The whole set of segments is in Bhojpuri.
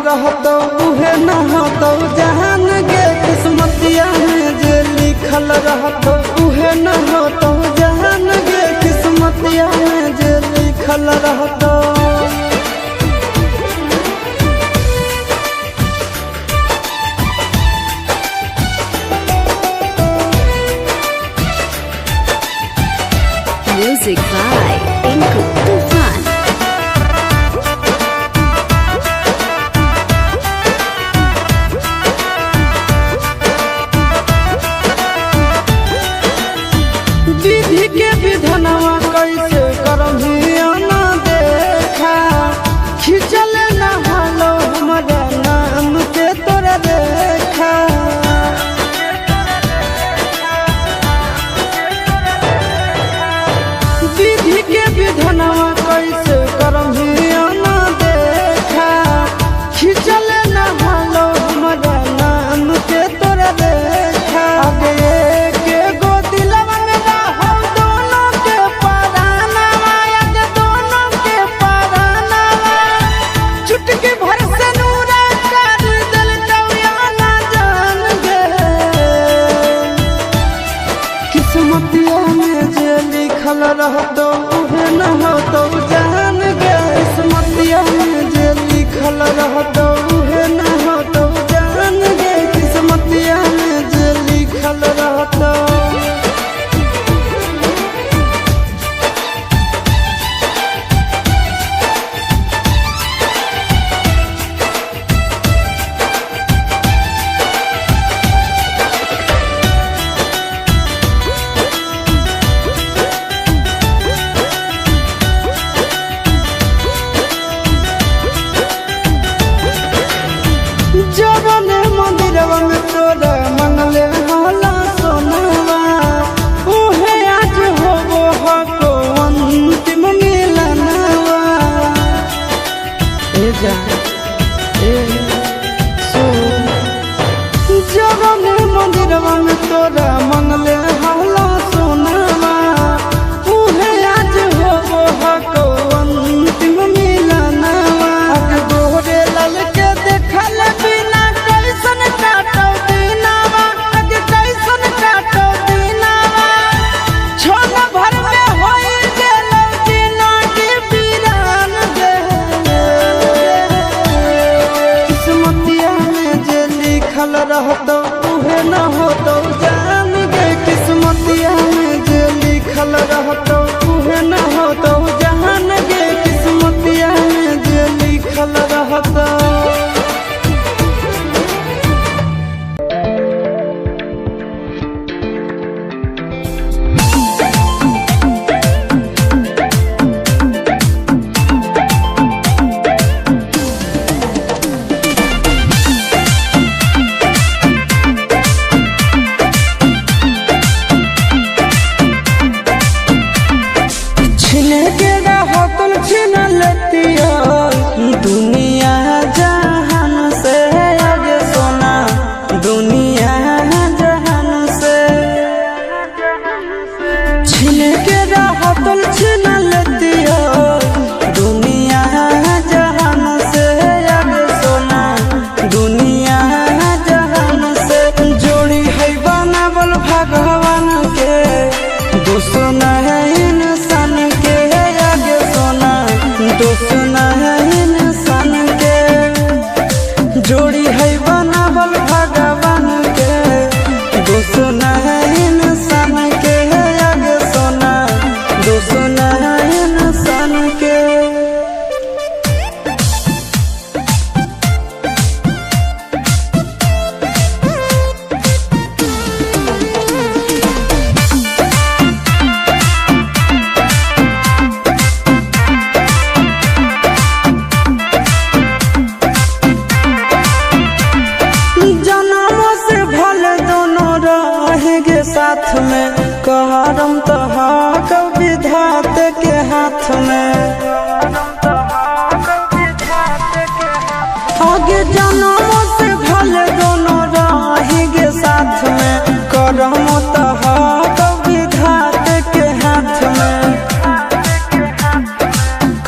रहतो उहे न होतो जहान गे किस्मतिया में जे लिखल रहतो उहे न होतो जहान गे किस्मतिया में जे लिखल रहतो। Music by Tinku Tufan. विधि के विधनवा कैसे करभिया ना देखा खिंचल न हलो हमारा नाम के तोरा देखा। विधि के विधनवा कैसे करभिया ना देखा खिंचल न हलो हमारा नाम के तोरा देखा। आगे के गो दिलवा में रहो दोनों के परानवा आगे दोनों के परानवा चुटकी भर से नूरा कर दिल कौया ना जान गे किस्मतिया में जे लिखल रहतो उहे न होतो जान गे किस्मतिया में जे लिखल रहतो उहे न होतो जान गे किस्मतिया में जे लिखल रहतो। जवने मंदिरवा में तोरा मंगले होला सोनवा उहे आज होबो हको अंतिम मिलनवा। ए जा ए सो जवने मंदिरवा में तोरा मंगले होला सोनवा उहे आज होबो हको अंतिम मिलनवा। आगे गोरे लाल के देखल बिना कैसन काटो दिनवा आगे कैसन काटो दिनवा छोन भर में होई गेलो जिंदगी वीरान गे किस्मतिया में जे लिखल रहतो उहे न होतो जान गे किस्मतिया में जे लिखल रहतो उहे न होतो जहान गे किस्मतिया में जे लिखल रहतो। छिने के रहतुल छिन लेतिया दुनिया जहान से आगे सोना दुनिया जहान से छिने के रहतुल छिन लेतिया दुनिया जहान से आगे सोना दुनिया जहान से। जोड़ी है बनावल भगवान के दुश्मन है इंसान के आगे सोना दुश्मन है इंसान के। जोड़ी है बनावल भगवान के दुश्मन है इंसान के आगे सोना दुश्मन है इंसान के। जनमों से भले दोनों रहेंगे साथ में कहरम तो हक विधाते के हाथ में। आगे जनमों से भले दोनों रहेंगे साथ में करम तो हक विधाते के हाथ में।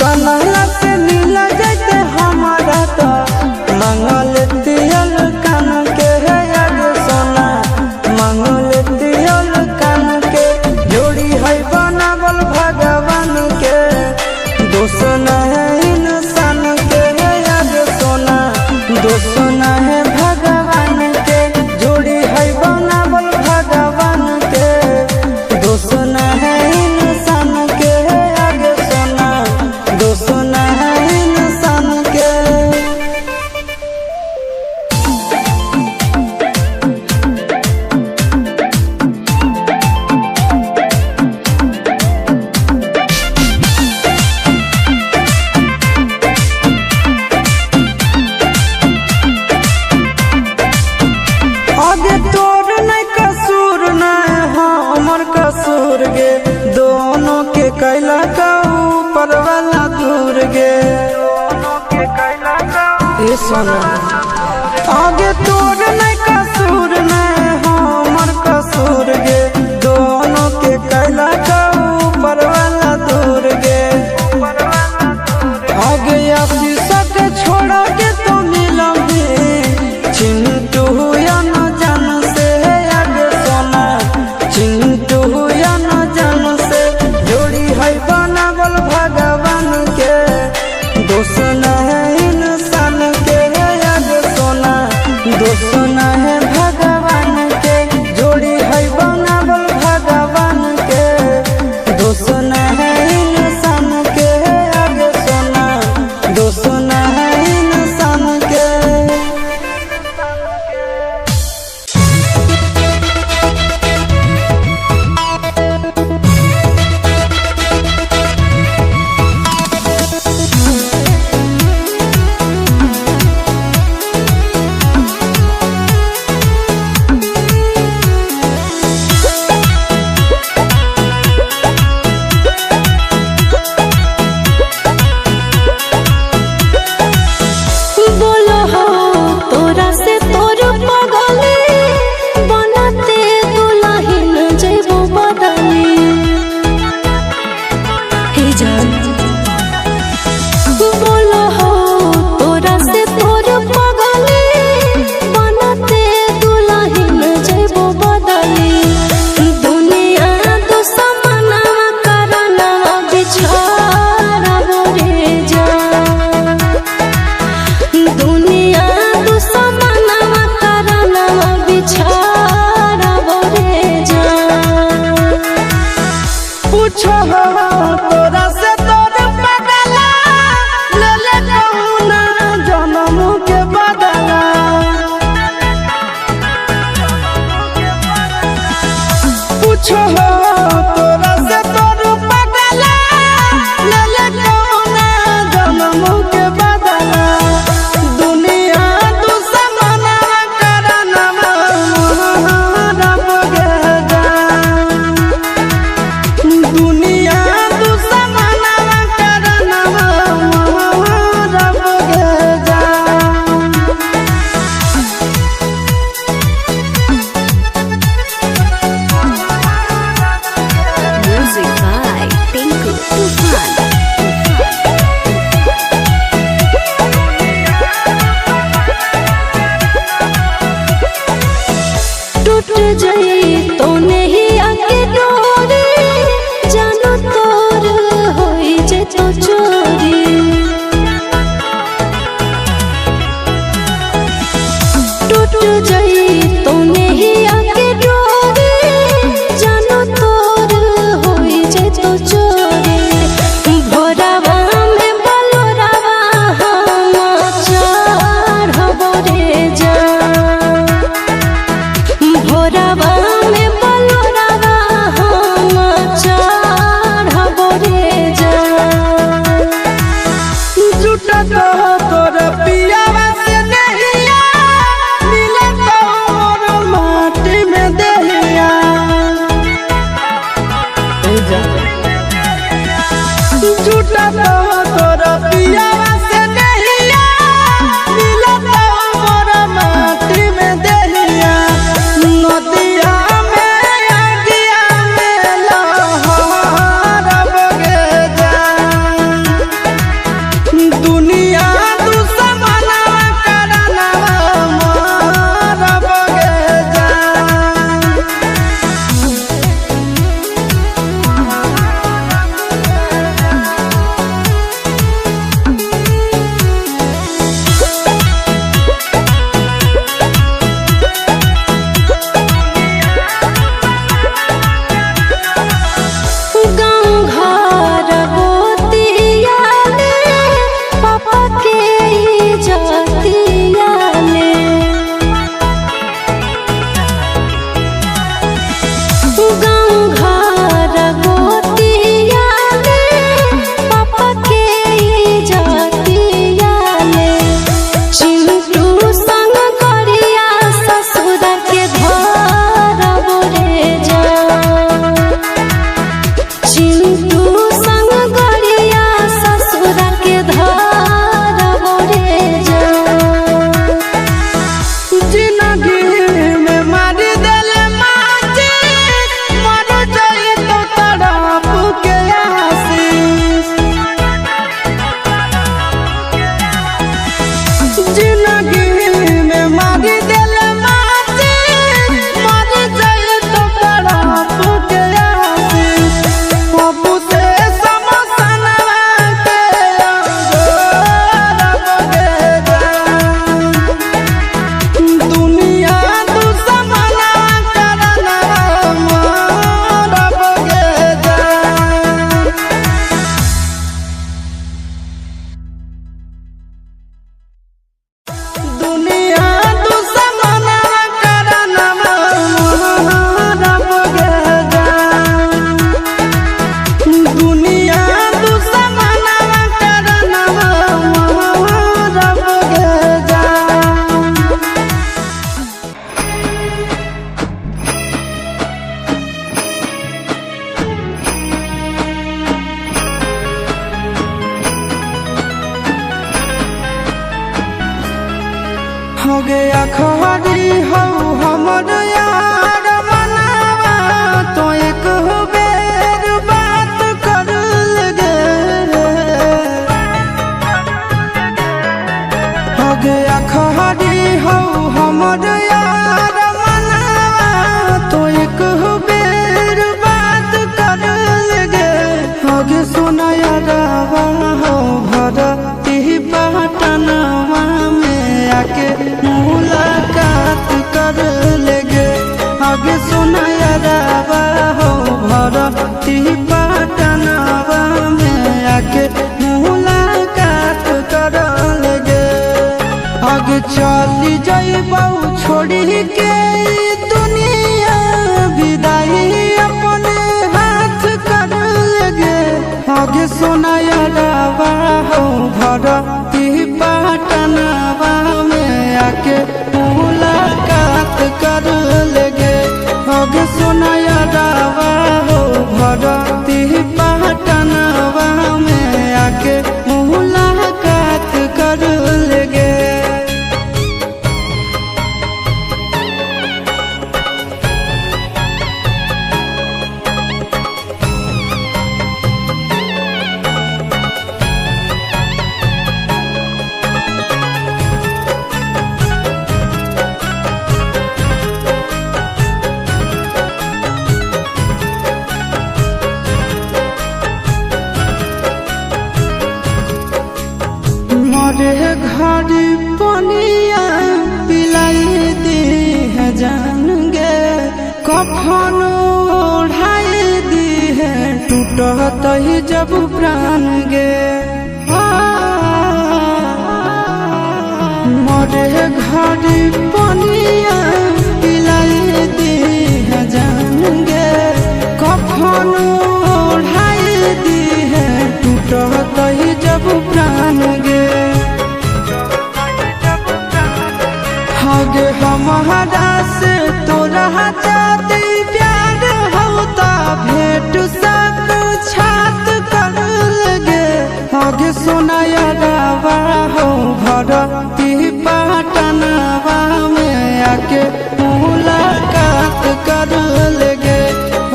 कन्हैया से मिल जाते हमारा तो ये सोना आगे तोर नहीं कसूर नहीं हमर कसूर गे दोनों के कैला का ऊपर वाला दूर गे आगे आशीष के छोड़ा के तो मिलंगे चिंटू या न जान से आगे सोना चिंटू या न जान से जोड़ी है बनावल भगवान के दोस्त न है इंसान के आगे सोना दोस्त न है भगवान के जोड़ी है बनावल भगवान के दोस्त न है इंसान के आगे सोना दोस्त न है इंसान के बोलो हो तोरा से तोर पगली बनते दुल्हन जैबो बदली हे जान बोलो हो तोरा से तोर पगली बनते दुल्हन जैबो बदली दुनिया दुश्मना करना बिछारा रे जान दुनिया दुश्मना करना बिछारा रे जान पूछो तोरा से तोर पगला ले ले कहुना जन्म के बदला पूछो तोरा से तोर पगला ले ले कहुना जन्म के बदला दुनिया दुश्मना करना रब गे जान दुनिया दुश्मना करना रब गे जान Music by Tinku Tufan. टूट जाई तो नहीं आके डोरी जानो तोर होई जे तो चोरी टूट जाई तो नहीं आके डोरी जानो तोर होई जे तो चोरी भोरावा में बलोरावा हम चढ़बो रे जान भोरावा में बलोरावा हम चढ़बो रे जान झूठा तो तोर पियावा से नहीं मिले तो हो गया खरी हो हमर यार मनावा तो एक बेर बात कर लगे हो गया खरी हो हमर यार मनावा तो एक बेर बात कर लगे हो गे सोना यारावा हो भरती पटनवा में आके मुलाकात कर लेगे आगे सुना यारावा हो भरती पटनवा में आके मुलाकात कर लेगे आगे चली जाइबौ छोड़ी के ई दुनिया विदाई अपने हाथ कर लेगे आगे सुना यारावा हो भरती पटनवा में आके मुलाकात कर लेगे आगे सुना यारावा हो भरती पटनवा में आके मुलाकात कर लेगे मरे घड़ी पनिया पिलाई दी है जान गे कफन ओढ़ाई दी है टूटत ही जब प्राण गे मरे घड़ी पनिया पिलाई दी है जान गे कफन ओढ़ाई दी है टूटत ही जब प्राण गे आगे हमारा से तोरा जाती प्यार होता भेंट साथ छात कर लगे आगे सोना यारावा हो भरती पटनवा में आके मुलाकात कर लेगे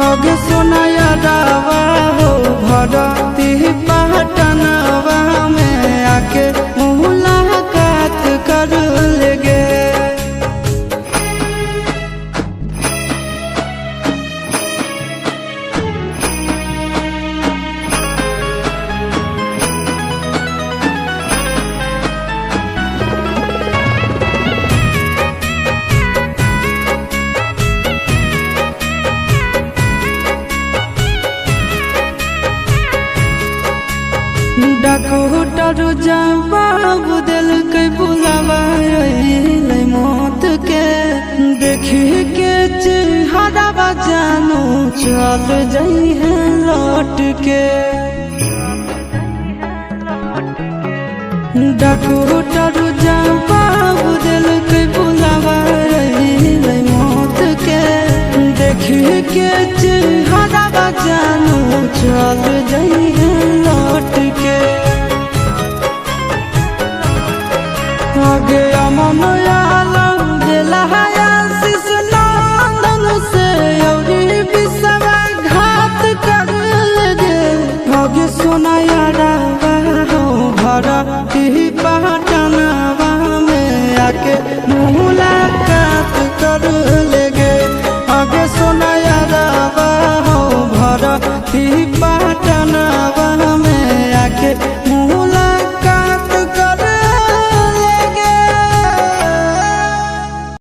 आगे सोना यारावा हो भरती पटनवा में आके मुलाकात कर लेगे डॉक्टर जवाब दिल के बुलावा मौत के देखी के चेहरा जानू चल जाई है लौट के डॉक्टर जवाब दिल के बुलावा मौत के देखी के चेहरा जानू चल जाई है लौट के आगे अमन आलम दिलहाया शिश नंदन से औरी बिसवा घात कर लगे आगे सोना यारावा हो भरती पटनवा में आके